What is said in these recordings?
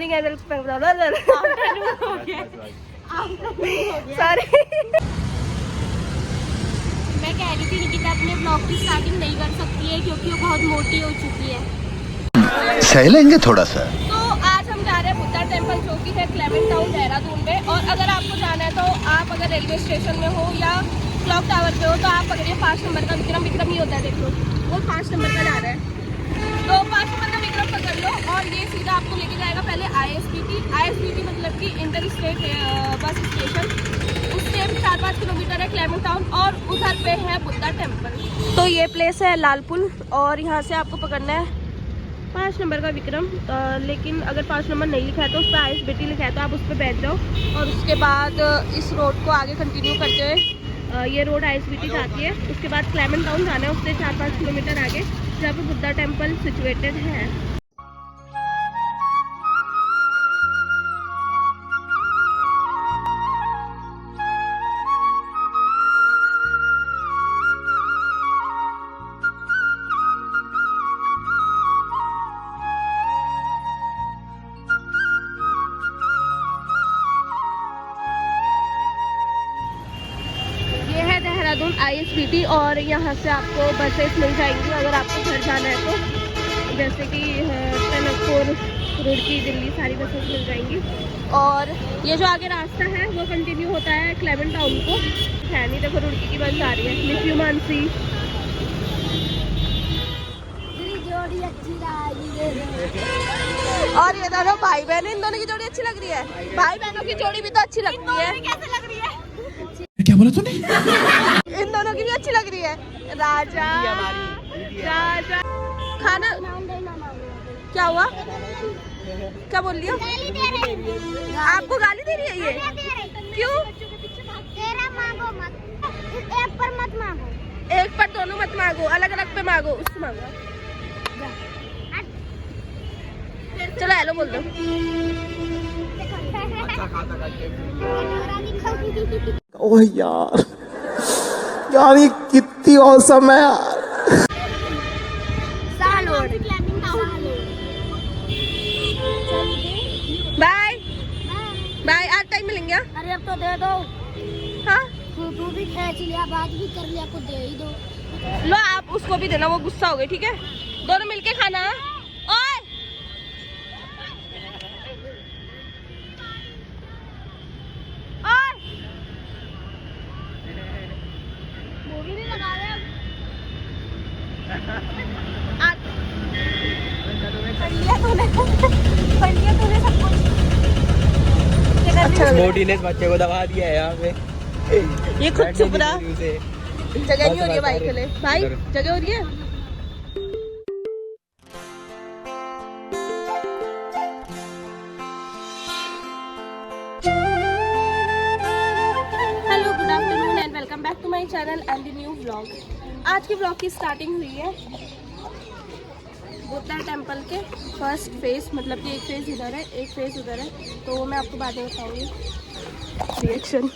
Morning sorry. मैं कह रही थी निकिता अपने ब्लॉग की स्टार्टिंग नहीं कर सकती है क्योंकि वो बहुत मोटी हो चुकी है। सह लेंगे थोड़ा सा। तो आज हम जा रहे हैं बुद्धा टेम्पल जो कि है क्लेमेंट टाउन देहरादून में। और अगर आपको जाना है तो आप अगर रेलवे स्टेशन में हो या क्लॉक टावर पे हो तो आप पकड़िए 5 नंबर का विक्रम। विक्रम ही होता है, देख लो वो 5 नंबर का जा रहा है, तो 5 नंबर का विक्रम पकड़ लो और ये सीधा आपको लेके जाएगा पहले ISBT मतलब कि इंटर स्टेट बस स्टेशन। उससे 4-5 किलोमीटर है क्लेमेंट टाउन और उधर पे है बुद्धा टेम्पल। तो ये प्लेस है लालपुल और यहाँ से आपको पकड़ना है 5 नंबर का विक्रम। लेकिन अगर 5 नंबर नहीं लिखा है तो उस पर ISBT लिखा है तो आप उस पर बैठ जाओ और उसके बाद इस रोड को आगे कंटिन्यू करते हुए ये रोड ISBT जाती है। उसके बाद क्लेमेंट टाउन जाना है, उससे 4-5 किलोमीटर आगे जहाँ पे बुद्धा टेम्पल सिचुएटेड है। देहरादून ISBT और यहाँ से आपको बसेस मिल जाएंगी अगर आपको घर जाना है तो, जैसे कि टनकपुर, रुड़की, दिल्ली सारी बसेस मिल जाएंगी। और ये जो आगे रास्ता है वो कंटिन्यू होता है क्लेमेंट टाउन को, है नहीं। देखो रुड़की की बस आ रही है, मिस यू मानसी। और ये दोनों भाई बहन, इन दोनों की जोड़ी अच्छी लग रही है। भाई बहनों की जोड़ी भी तो अच्छी लगती है। कैसे लग रही है? क्या बोला तूने? इन दोनों की भी अच्छी लग रही है। राजा राजा खाना क्या हुआ? क्या बोल रही हो? आपको गाली दे रही है ये? क्यों? एक पर मत मांगो, एक पर दोनों मत मांगो, अलग अलग पे मांगो। उससे मांगो। चलो हेलो बोल दो। ओह यार ये कितनी औसम है यार। बाय बाय, आज टाइम मिलेंगे। अरे अब तो दे दो। हाँ तू भी खींच लिया, बात भी कर लिया, कुछ दे ही दो। लो आप उसको भी देना, वो गुस्सा हो गई। ठीक है, दोनों मिलके खाना। ओए मोटी ने इस बच्चे को दबा दिया है यहाँ पे। ये खुद चुप रहा। जगह नहीं हो रही है भाई के लिए। भाई जगह हो रही है। Hello, good afternoon and welcome back to my channel and the new vlog. आज की व्लॉग की स्टार्टिंग हुई है बुद्धा टेम्पल के फर्स्ट फेज, मतलब कि एक फेज इधर है, एक फेज उधर है, तो मैं आपको बाद में बताऊंगी रिएक्शन।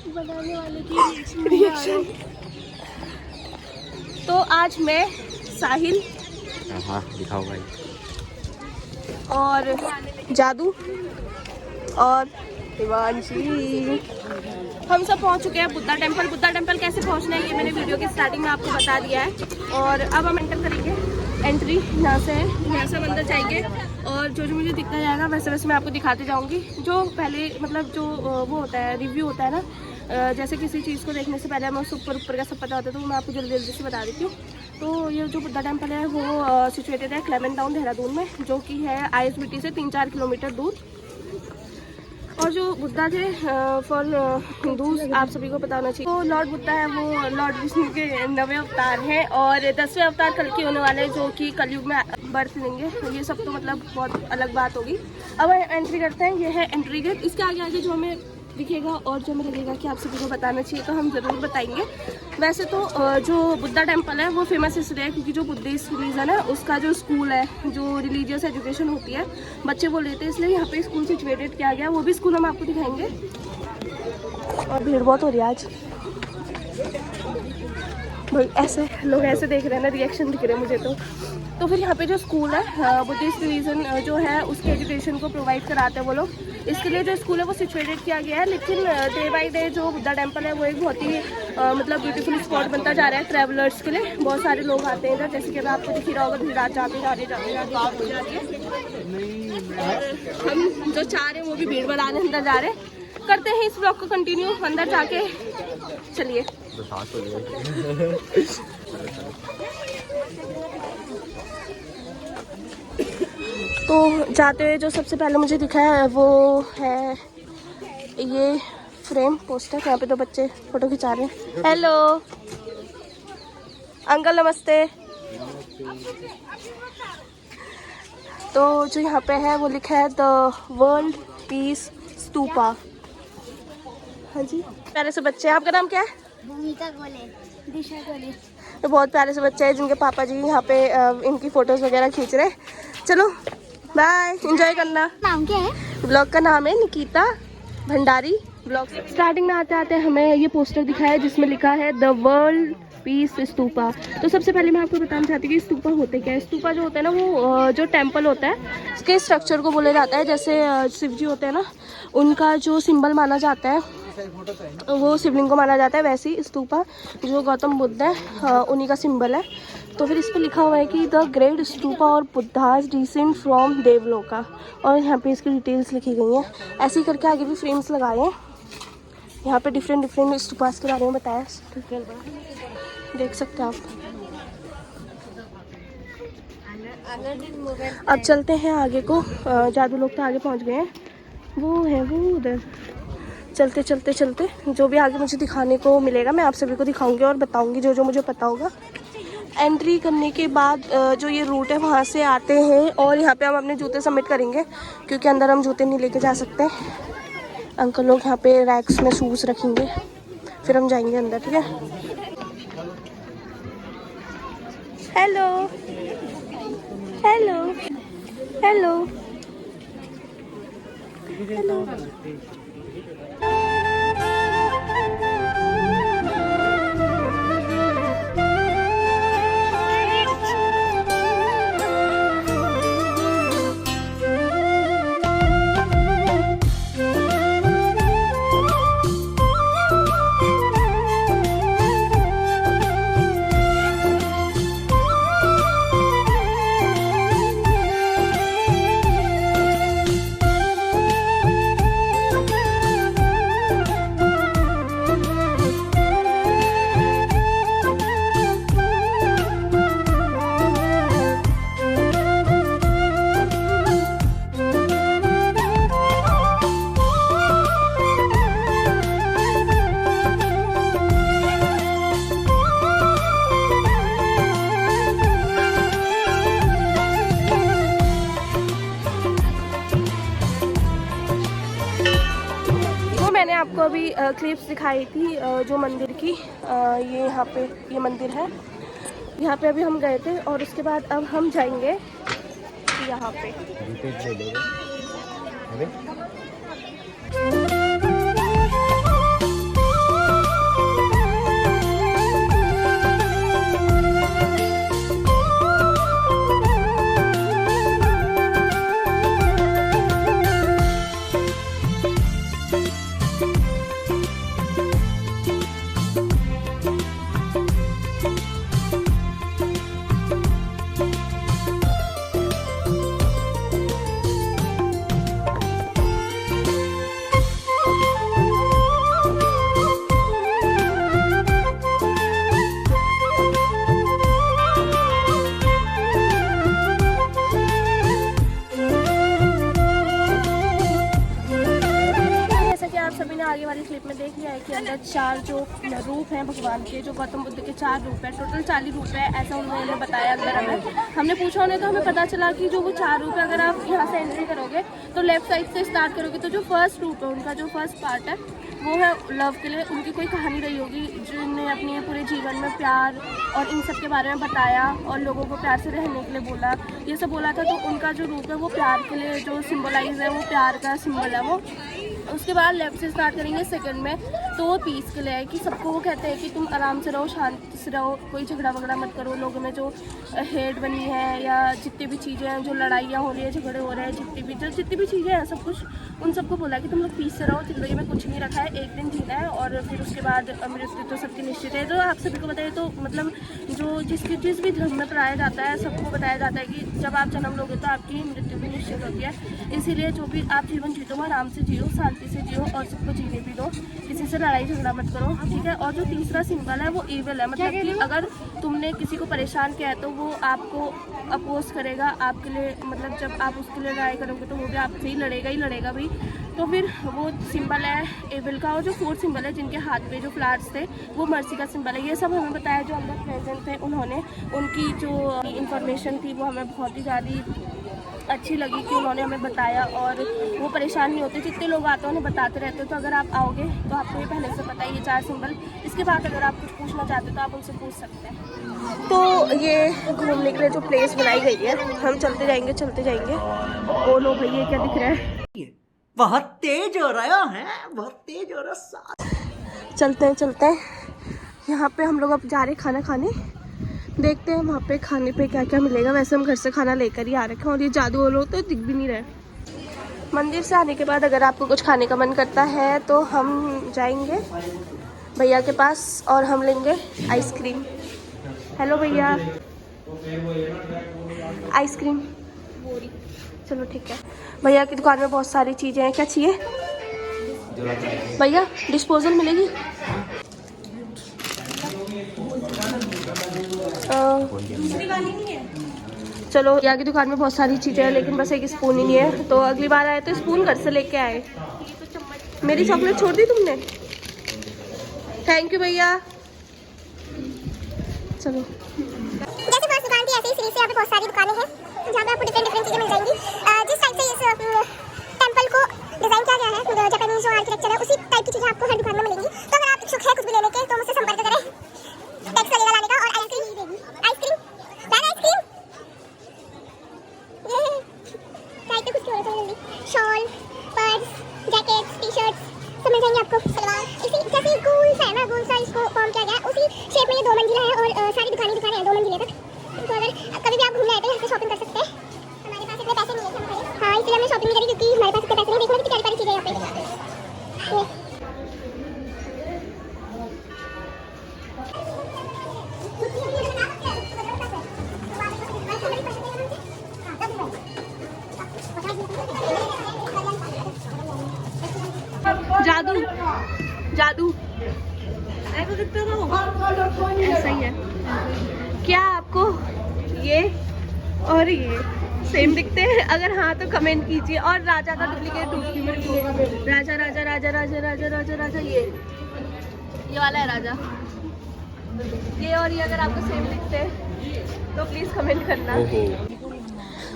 बनाने वाले की रिएक्शन। तो आज मैं, साहिल, हाँ दिखाओ भाई, और जादू और हिमांशी, हम सब पहुंच चुके हैं बुद्धा टेम्पल। बुद्धा टेम्पल कैसे पहुंचना है ये मैंने वीडियो की स्टार्टिंग में आपको बता दिया है। और अब हम एंटर करेंगे, एंट्री यहाँ से है, यहाँ से हम अंदर जाएंगे और जो जो मुझे दिखता जाएगा वैसे वैसे मैं आपको दिखाते जाऊँगी। जो पहले मतलब जो वो होता है, रिव्यू होता है ना, जैसे किसी चीज़ को देखने से पहले हमें उससे ऊपर का सब पता होता है, तो मैं आपको जल्दी जल्दी से बता देती हूँ। तो ये जो बुद्धा टेम्पल है वो सिचुएटेड है क्लेमेंट टाउन देहरादून में, जो कि है ISBT से 3-4 किलोमीटर दूर। और जो बुद्धा थे फॉर हिंदूज, आप सभी को पता होना चाहिए, तो लॉर्ड बुद्धा है वो लॉर्ड विष्णु के 9वें अवतार हैं और 10वें अवतार कल के होने वाले हैं, जो कि कलयुग में बर्थ लेंगे। तो ये सब तो मतलब बहुत अलग बात होगी। अब एंट्री करते हैं, ये है एंट्री गेट। इसके आगे आगे जो हमें दिखेगा और जो हमें लगेगा कि आप सभी को बताना चाहिए तो हम ज़रूर बताएंगे। वैसे तो जो बुद्धा टेम्पल है वो फेमस इसलिए है क्योंकि जो बुद्धिस्ट रिलीजन है उसका जो स्कूल है, जो रिलीजियस एजुकेशन होती है, बच्चे वो लेते हैं, इसलिए यहाँ पे स्कूल सिचुएटेड किया गया। वो भी स्कूल हम आपको दिखाएंगे। और भीड़ बहुत हो रही है आज भाई, ऐसे लोग ऐसे देख रहे हैं ना, रिएक्शन दिख रहे हैं मुझे तो। तो फिर यहाँ पे जो स्कूल है बुद्धिस्ट रिलीजन जो है उसके एजुकेशन को प्रोवाइड कराते हैं वो लोग। इसके लिए जो स्कूल है वो सिचुएटेड किया गया है, लेकिन डे बाई डे जो बुद्धा टेम्पल है वो एक बहुत ही मतलब ब्यूटीफुल स्पॉट बनता जा रहा है ट्रैवलर्स के लिए। बहुत सारे लोग आते हैं इधर, जैसे कि आपको दिख ही रहा होगा, भीड़ जाते जा रही है। और हम जो चाह रहे हैं वो भी भीड़ बनाने अंदर जा रहे हैं। करते हैं इस ब्लॉग को कंटिन्यू अंदर जाके, चलिए। तो जाते हुए जो सबसे पहले मुझे दिखा है वो है ये फ्रेम पोस्टर। यहाँ पे दो बच्चे फोटो खिंचा रहे हैं। हेलो अंकल, नमस्ते। तो जो यहाँ पे है वो लिखा है द वर्ल्ड पीस स्तूपा। हाँ जी, प्यारे से बच्चे। आपका नाम क्या है? भूमिका गोले, दिशा गोले। तो बहुत प्यारे से बच्चे हैं जिनके पापा जी यहाँ पे इनकी फोटोज वगैरह खींच रहे हैं। चलो बाय, एंजॉय करना। नाम क्या है? ब्लॉग का नाम है निकिता भंडारी ब्लॉग। स्टार्टिंग में आते आते हमें ये पोस्टर दिखा है जिसमें लिखा है द वर्ल्ड पीस स्तूपा। तो सबसे पहले मैं आपको बताना चाहती हूँ कि स्तूपा होते क्या है। स्तूपा जो होता है ना वो जो टेम्पल होता है उसके स्ट्रक्चर को बोला जाता है। जैसे शिव जी होते हैं ना, उनका जो सिंबल माना जाता है वो शिवलिंग को माना जाता है, वैसे ही स्तूपा जो गौतम बुद्ध है उन्हीं का सिंबल है। तो फिर इस पर लिखा हुआ है कि द ग्रेट स्तूपा और बुद्धास डिसेंट फ्रॉम देवलोका, और यहाँ पे इसकी डिटेल्स लिखी गई हैं। ऐसे ही करके आगे भी फ्रेम्स लगाए हैं। यहाँ पे डिफरेंट डिफरेंट स्तूपास के बारे में बताया, देख सकते हैं आप। अब चलते हैं आगे को। जादू लोग तो आगे पहुँच गए हैं, वो है वो उधर। चलते चलते चलते जो भी आगे मुझे दिखाने को मिलेगा मैं आप सभी को दिखाऊंगी और बताऊंगी जो जो मुझे पता होगा। एंट्री करने के बाद जो ये रूट है वहाँ से आते हैं और यहाँ पे हम अपने जूते सबमिट करेंगे क्योंकि अंदर हम जूते नहीं लेके जा सकते। अंकल लोग यहाँ पे रैक्स में शूज़ रखेंगे, फिर हम जाएंगे अंदर, ठीक है। Hello hello hello hello. मैंने आपको अभी क्लिप्स दिखाई थी जो मंदिर की। ये यहाँ पे ये मंदिर है, यहाँ पे अभी हम गए थे और उसके बाद अब हम जाएंगे यहाँ पे। आगे वाली क्लिप में देख लिया है कि अंदर 4 जो रूप हैं भगवान के, जो गौतम बुद्ध के 4 रूप है, टोटल 40 रूप है, ऐसा उन्होंने बताया अंदर हमें। हमने पूछा उन्हें तो हमें पता चला कि जो वो 4 रूप है, अगर आप यहाँ से एंट्री करोगे तो लेफ्ट साइड से स्टार्ट करोगे तो जो फर्स्ट रूप है उनका, जो फर्स्ट पार्ट है वो है लव के लिए। उनकी कोई कहानी रही होगी जिन्हें अपने पूरे जीवन में प्यार और इन सब के बारे में बताया और लोगों को प्यार से रहने के लिए बोला, ये सब बोला था। तो उनका जो रूप है वो प्यार के लिए जो सिम्बलाइज है, वो प्यार का सिंबल है वो। उसके बाद लेफ्ट से स्टार्ट करेंगे सेकंड में, तो वो पीस के लिए है कि सबको वो कहते हैं कि तुम आराम से रहो, शांति से रहो, कोई झगड़ा वगड़ा मत करो। लोगों में जो हेट बनी है या जितनी भी चीज़ें हैं, जो लड़ाइयाँ हो रही है, झगड़े हो रहे हैं, जितनी भी चीज़ें हैं, सब कुछ उन सबको बोला कि तुम लोग पीस से रहो, ज़िंदगी में कुछ नहीं रखा है, एक दिन जीना है और फिर उसके बाद मृत्यु तो सबकी निश्चित है। जो आप सभी को बताइए तो मतलब जो जिस भी धर्म में पढ़ाया जाता है, सबको बताया जाता है कि जब आप जन्म लोगे तो आपकी मृत्यु भी निश्चित होती है। इसीलिए जो भी आप जीवन जीते हो आराम से जियो, शांति से जियो और सबको जीने भी दो, किसी से लड़ाई झगड़ा मत करो, ठीक है। और जो तीसरा सिंबल है वो ईविल है, मतलब कि अगर तुमने किसी को परेशान किया है तो वो आपको अपोज करेगा आपके लिए, मतलब जब आप उसके लिए लड़ाई करोगे तो वो भी आपसे ही लड़ेगा भी। तो फिर वो सिंबल है एविल का। और जो फोर्थ सिंबल है जिनके हाथ पे जो फ्लावर्स थे वो मर्सी का सिंबल है। ये सब हमें बताया जो अंदर प्रेजेंट थे उन्होंने, उनकी जो इंफॉर्मेशन थी वो हमें बहुत ही ज़्यादा अच्छी लगी कि उन्होंने हमें बताया और वो परेशान नहीं होते। जितने लोग आते हैं उन्हें बताते रहते हैं, तो अगर आप आओगे तो आपको ये पहले से पता है ये 4 सिंबल। इसके बाद अगर आप कुछ पूछना चाहते हो तो आप उनसे पूछ सकते हैं। तो ये घूमने के लिए जो प्लेस बनाई गई है, हम चलते जाएंगे। ओ लो भाई, ये क्या दिख रहा है? बहुत तेज हो रहा है, बहुत तेज हो रहा है। चलते हैं। यहाँ पे हम लोग अब जा रहे हैं खाना खाने, देखते हैं वहाँ पे खाने पे क्या क्या मिलेगा। वैसे हम घर से खाना लेकर ही आ रखे हैं और ये जादू वालों तो दिख भी नहीं रहे। मंदिर से आने के बाद अगर आपको कुछ खाने का मन करता है तो हम जाएंगे भैया के पास और हम लेंगे आइसक्रीम। हेलो भैया, आइसक्रीम। चलो ठीक है। भैया की दुकान में बहुत सारी चीज़ें हैं। क्या चाहिए भैया? डिस्पोजल मिलेगी? चलो, यहाँ की दुकान में बहुत सारी चीज़ें हैं लेकिन बस एक स्पून ही नहीं है, तो अगली बार आए तो स्पून घर से लेके आए। मेरी चॉकलेट छोड़ दी तुमने? थैंक यू भैया। चलो, जैसे बहुत दुकान थी ऐसे ही सीरीज से यहाँ पे बहुत सारी दुकानें हैं जहाँ पे आपको डिफरेंट चीज़ें मिल जाएंगी। जिस टाइप से इस टेंपल को डिजाइन किया गया है, जापानीज जो आर्किटेक्चर है, उसी टाइप की चीज़ें आपको हर दुकान में मिलेंगी। तो अगर आप इच्छुक है कुछ भी लेने के तो मुझसे संपर्क करें। टैक्स लगेगा लाने का। और आइसक्रीम ये कुछ क्यों जल्दी shawl, purse, jackets, T shirts सब मिल जाएंगे आपको। सलवार इसी जैसे गोल सा है ना, गोल सा इसको फॉर्म किया गया है, उसी शेप में ये 2 मंजिला है और सारी दुकानें हैं 2 मंजिले तक। तो अगर कभी भी आप घूमने आए तो यहाँ से शॉपिंग कर सकते हैं। हमारे पास इतने पैसे नहीं है, हाँ इसलिए हमने शॉपिंग नहीं करी क्योंकि हमारे पास इतने पैसे नहीं। देखो कितनी प्यारी चीज़ें यहाँ पे। जादू ऐसा ही है क्या? आपको ये और ये सेम दिखते हैं? अगर हाँ तो कमेंट कीजिए। और राजा का डुप्लीकेट राजा ये वाला है राजा। ये और ये अगर आपको सेम दिखते हैं तो प्लीज कमेंट करना।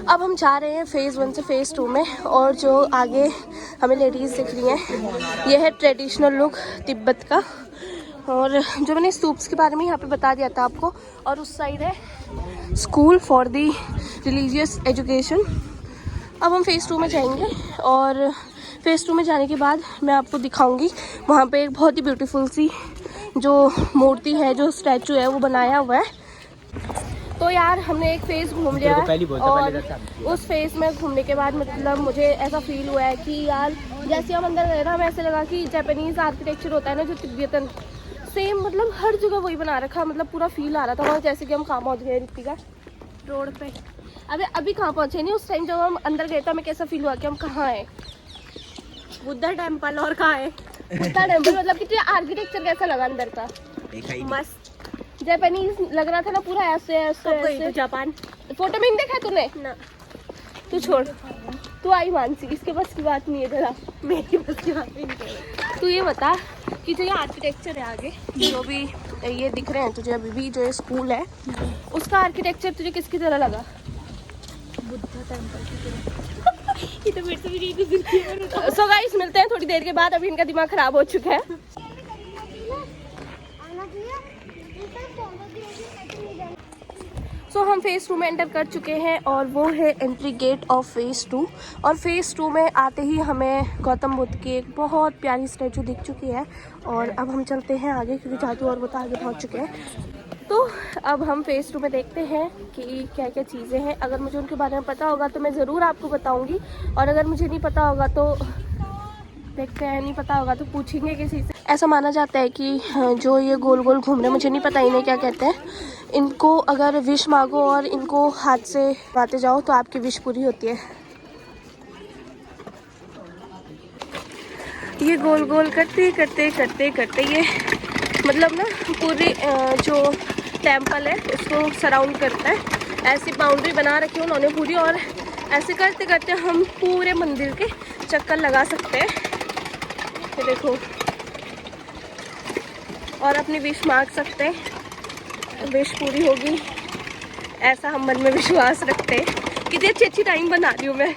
अब हम जा रहे हैं फेज़ 1 से फेज़ 2 में, और जो आगे हमें लेडीज़ दिख रही हैं ये है ट्रेडिशनल लुक तिब्बत का। और जो मैंने स्तूप्स के बारे में यहाँ पे बता दिया था आपको, और उस साइड है school for the religious education. अब हम फेज़ 2 में जाएंगे और फेज़ 2 में जाने के बाद मैं आपको दिखाऊंगी वहाँ पे एक बहुत ही ब्यूटीफुल सी जो मूर्ति है, जो स्टैचू है वो बनाया हुआ है। तो यार हमने एक फेज़ घूम लिया और उस फेज़ में घूमने के बाद मतलब मुझे ऐसा फील हुआ है कि यार जैसे हम अंदर गए ना, हमें ऐसे लगा कि जापानीज़ आर्किटेक्चर होता है ना जो तिब्बतन, सेम मतलब हर जगह वही बना रखा। मतलब पूरा फील आ रहा था वहाँ, जैसे कि हम कहाँ पहुँच गए रितिका रोड पे। अभी कहाँ पहुँचे नहीं, उस टाइम जब हम अंदर गए तो हमें कैसा फील हुआ कि हम कहाँ हैं? बुद्धा टेम्पल। और कहाँ है बुद्धा टेम्पल? मतलब कि आर्किटेक्चर कैसा लगा अंदर का? मस्त जापानीज लग रहा था ना पूरा, ऐसे ऐसे। जापान फोटो में नहीं देखा तूने ना? तू छोड़, तू आई मानसी, इसके बस की बात नहीं है जरा, मेरी बस की बात नहीं। तू ये बता कि जो ये आर्किटेक्चर है आगे जो भी ये दिख रहे हैं तुझे अभी भी, जो ये स्कूल है उसका आर्किटेक्चर तुझे किसकी तरह लगा? बुद्धा टेम्पल की तरह। ये तो मेरे से भी। सो गाइस मिलते हैं थोड़ी देर के बाद, अभी इनका दिमाग खराब हो चुका है। सो हम फेज़ 2 में एंटर कर चुके हैं और वो है एंट्री गेट ऑफ फेज़ 2। और फेज़ 2 में आते ही हमें गौतम बुद्ध की एक बहुत प्यारी स्टैचू दिख चुकी है। और अब हम चलते हैं आगे क्योंकि जादू और वो तो आगे पहुँच चुके हैं। तो अब हम फेज़ 2 में देखते हैं कि क्या क्या चीज़ें हैं। अगर मुझे उनके बारे में पता होगा तो मैं ज़रूर आपको बताऊँगी, और अगर मुझे नहीं पता होगा तो देखते हैं, नहीं पता होगा तो पूछेंगे किसी से। ऐसा माना जाता है कि जो ये गोल गोल घूम रहे, मुझे नहीं पता इन्हें क्या कहते हैं, इनको अगर विश मांगो और इनको हाथ से बाते जाओ तो आपकी विश पूरी होती है। ये गोल गोल करते करते करते करते ये मतलब ना पूरी जो टेम्पल है उसको सराउंड करता है। ऐसी बाउंड्री बना रखी है उन्होंने पूरी, और ऐसे करते करते हम पूरे मंदिर के चक्कर लगा सकते हैं। ये देखो, और अपनी विश मांग सकते हैं, विश पूरी होगी ऐसा हम मन में विश्वास रखते हैं। कितनी अच्छी अच्छी टाइम बना रही हूँ मैं।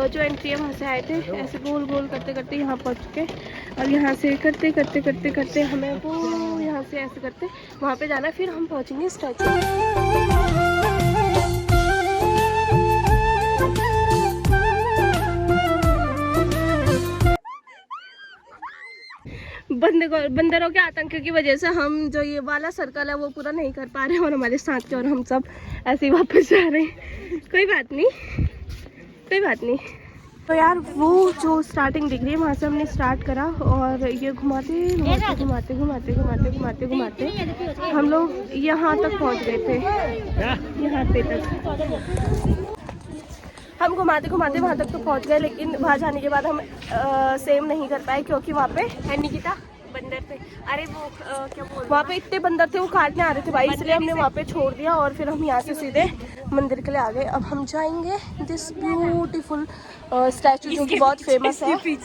जो एंट्री है वहाँ से आए थे, ऐसे गोल गोल करते करते यहाँ पहुँच चुके, और यहाँ से करते करते करते करते हमें वो यहाँ से ऐसे करते वहाँ पे जाना, फिर हम पहुँचेंगे स्टैचू। बंदरों के आतंक की वजह से हम जो ये वाला सर्कल है वो पूरा नहीं कर पा रहे हैं, और हमारे साथ के और हम सब ऐसे ही वापस जा रहे हैं। कोई बात नहीं, कोई बात नहीं। तो यार वो जो स्टार्टिंग दिख रही है वहाँ से हमने स्टार्ट करा, और ये घुमाते घुमाते घुमाते घुमाते घुमाते घुमाते घुमाते हम लोग यहाँ तक पहुँच गए थे। यहाँ पे तक हम घुमाते घुमाते वहाँ तक तो पहुँच गए, लेकिन वहाँ जाने के बाद हम सेम नहीं कर पाए क्योंकि वहाँ पे है निकिता बंदर थे। अरे वो क्या बोल, वहाँ पे इतने बंदर थे वो काटने आ रहे थे भाई, इसलिए हमने वहाँ पे छोड़ दिया और फिर हम यहाँ से सीधे मंदिर के लिए आ गए। अब हम जाएंगे दिस ब्यूटीफुल स्टैचू जो कि बहुत फेमस है,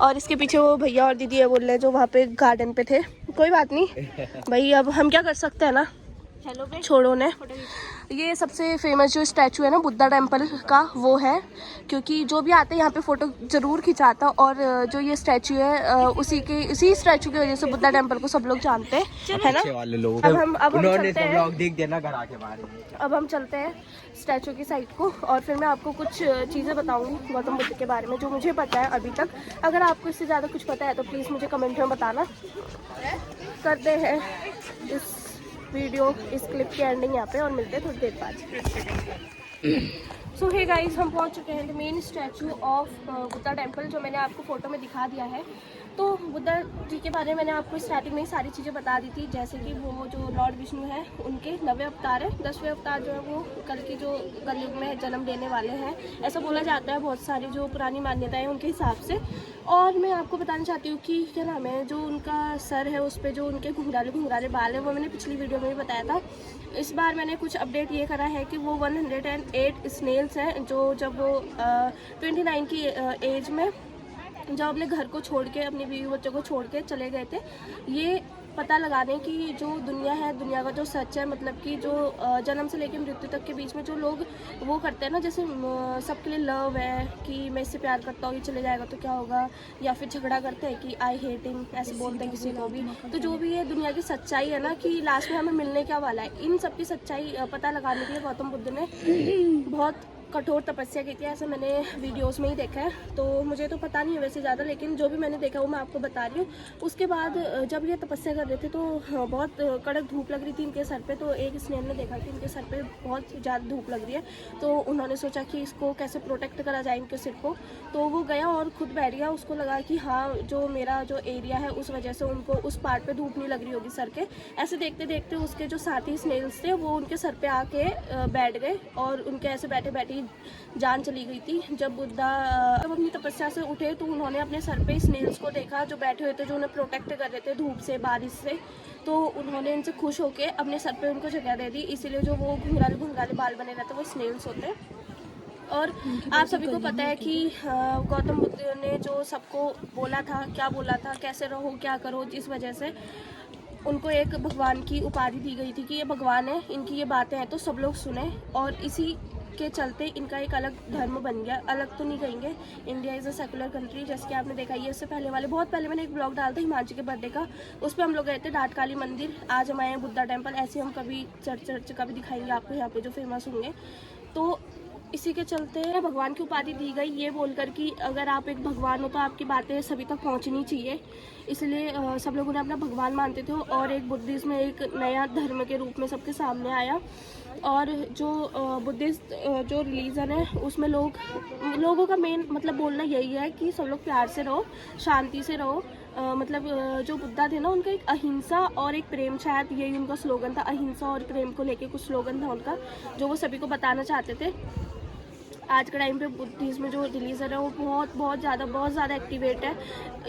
और इसके पीछे वो भैया और दीदी है बोल रहे जो वहाँ पे गार्डन पे थे। कोई बात नहीं भाई, अब हम क्या कर सकते हैं ना, छोड़ो ने। ये सबसे फेमस जो स्टैचू है ना बुद्धा टेम्पल का वो है, क्योंकि जो भी आते हैं यहाँ पे फ़ोटो ज़रूर खिंचाता, और जो ये स्टैचू है उसी स्टैचू की वजह से बुद्धा टेम्पल को सब लोग जानते हैं, है ना। वाले लोग अब हम उन्होंने चलते सब हैं, लोग देख देना घर आके बारे में। अब हम चलते हैं स्टैचू की साइड को, और फिर मैं आपको कुछ चीज़ें बताऊंगी गौतम बुद्ध के बारे में जो मुझे पता है अभी तक। अगर आपको इससे ज़्यादा कुछ पता है तो प्लीज़ मुझे कमेंट में बताना। करते हैं इस वीडियो, इस क्लिप की एंडिंग यहाँ पे, और मिलते हैं थोड़ी देर बाद। सो हे गाइस, हम पहुँच चुके हैं the main statue of Buddha temple, जो मैंने आपको फ़ोटो में दिखा दिया है। तो बुद्धा जी के बारे में मैंने आपको स्टार्टिंग में ही सारी चीज़ें बता दी थी, जैसे कि वो जो लॉर्ड विष्णु है उनके 9वें अवतार है। 10वें अवतार जो है वो कलयुग में जन्म लेने वाले हैं, ऐसा बोला जाता है बहुत सारी जो पुरानी मान्यताएं उनके हिसाब से। और मैं आपको बताना चाहती हूँ कि क्या नाम है, जो उनका सर है उस पर जो उनके घुंघराले बाल है वो मैंने पिछली वीडियो में भी बताया था। इस बार मैंने कुछ अपडेट ये करा है कि वो 108 स्नेल्स हैं जो जब वो 29 की एज में जब अपने घर को छोड़ के, अपनी बीवी बच्चों को छोड़ के चले गए थे, ये पता लगाने की जो दुनिया है, दुनिया का जो सच है, मतलब कि जो जन्म से लेकर मृत्यु तक के बीच में जो लोग वो करते हैं ना, जैसे सबके लिए लव है कि मैं इससे प्यार करता हूँ, ये चले जाएगा तो क्या होगा, या फिर झगड़ा करते हैं कि आई हेट हिम, ऐसे बोलते हैं किसी को भी। तो जो भी ये दुनिया की सच्चाई है ना कि लास्ट में हमें मिलने क्या वाला है, इन सब की सच्चाई पता लगाने के लिए गौतम बुद्ध ने बहुत कठोर तपस्या की थी, ऐसा मैंने वीडियोस में ही देखा है। तो मुझे तो पता नहीं है वैसे ज़्यादा, लेकिन जो भी मैंने देखा वो मैं आपको बता रही हूँ। उसके बाद जब ये तपस्या कर रहे थे तो बहुत कड़क धूप लग रही थी इनके सर पे। तो एक स्नेल ने देखा कि इनके सर पे बहुत ज़्यादा धूप लग रही है, तो उन्होंने सोचा कि इसको कैसे प्रोटेक्ट करा जाए इनके सिर को। तो वो गया और खुद बैठ गया, उसको लगा कि हाँ जो मेरा जो एरिया है उस वजह से उनको उस पार्ट पर धूप नहीं लग रही होगी सर के। ऐसे देखते देखते उसके जो साथी स्नेल्स थे वो उनके सर पर आके बैठ गए, और उनके ऐसे बैठे बैठे जान चली गई थी। जब बुद्धा जब अपनी तपस्या से उठे तो उन्होंने अपने सर पे स्नेल्स को देखा जो बैठे हुए थे, जो उन्हें प्रोटेक्ट कर रहे थे धूप से, बारिश से। तो उन्होंने इनसे खुश होकर अपने सर पे उनको जगह दे दी, इसीलिए जो वो घुंघराले बाल बने रहते वो स्नेल्स होते हैं। और आप सभी को पता है कि गौतम बुद्ध ने जो सबको बोला था, क्या बोला था, कैसे रहो क्या करो, जिस वजह से उनको एक भगवान की उपाधि दी गई थी कि ये भगवान है, इनकी ये बातें हैं तो सब लोग सुने, और इसी के चलते इनका एक अलग धर्म बन गया। अलग तो नहीं कहेंगे, India is a secular country. जैसे कि आपने देखा, ये इससे पहले वाले बहुत पहले मैंने एक ब्लॉग डाला था हिमांशी के बर्थडे का, उस पर हम लोग गए थे डाट काली मंदिर। आज हम आए हैं बुद्धा टेम्पल। ऐसे हम कभी चर्च का भी दिखाएंगे आपको यहाँ पे जो फेमस होंगे। तो इसी के चलते भगवान की उपाधि दी गई, ये बोलकर कि अगर आप एक भगवान हो तो आपकी बातें सभी तक पहुंचनी चाहिए। इसलिए सब लोग उन्हें अपना भगवान मानते थे, और एक बुद्धिज़्म में एक नया धर्म के रूप में सबके सामने आया। और जो बुद्धिस्ट जो रिलीजन है उसमें लोगों का मेन मतलब बोलना यही है कि सब लोग प्यार से रहो, शांति से रहो। मतलब जो बुद्धा थे ना, उनका एक अहिंसा और एक प्रेम, शायद यही उनका स्लोगन था। अहिंसा और प्रेम को लेके कुछ स्लोगन था उनका, जो वो सभी को बताना चाहते थे। आज के टाइम पे बुद्धिज़्म में जो रिलीजन है वो बहुत ज़्यादा एक्टिवेट है,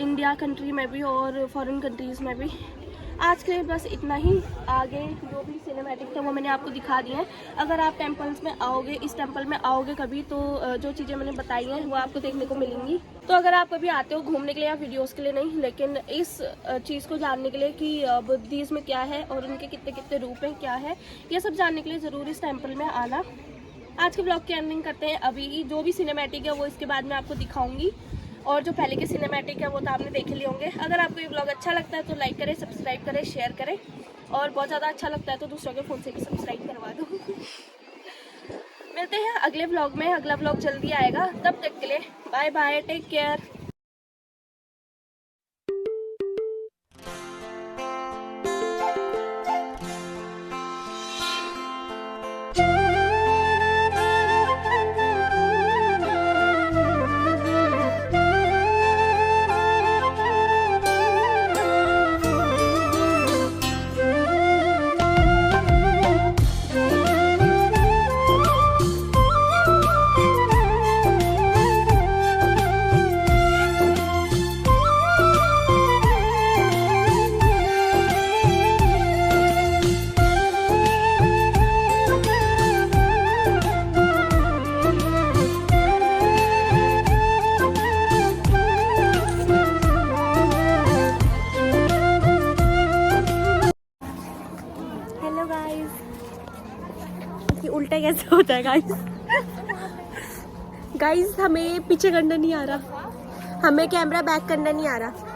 इंडिया कंट्री में भी और फॉरेन कंट्रीज़ में भी। आज के लिए बस इतना ही। आगे जो भी सिनेमैटिक था वो मैंने आपको दिखा दिया है। अगर आप टेम्पल्स में आओगे, इस टेम्पल में आओगे कभी, तो जो चीज़ें मैंने बताई हैं वो आपको देखने को मिलेंगी। तो अगर आप कभी आते हो घूमने के लिए या वीडियोस के लिए नहीं, लेकिन इस चीज़ को जानने के लिए कि बुद्धिज़्म क्या है और उनके कितने कितने रूप हैं, क्या है, ये सब जानने के लिए ज़रूर इस टेम्पल में आना। आज के ब्लॉग की एंडिंग करते हैं। अभी जो भी सिनेमैटिक है वो इसके बाद में आपको दिखाऊंगी, और जो पहले के सिनेमैटिक है वो तो आपने देख लिए होंगे। अगर आपको ये ब्लॉग अच्छा लगता है तो लाइक करें, सब्सक्राइब करें, शेयर करें, और बहुत ज़्यादा अच्छा लगता है तो दूसरों के फ़ोन से भी सब्सक्राइब करवा दो। मिलते हैं अगले ब्लॉग में। अगला ब्लॉग जल्दी आएगा, तब तक के लिए बाय बाय, टेक केयर। उल्टा कैसे होता है गाइस हमें पीछे करना नहीं आ रहा, हमें कैमरा बैक करना नहीं आ रहा।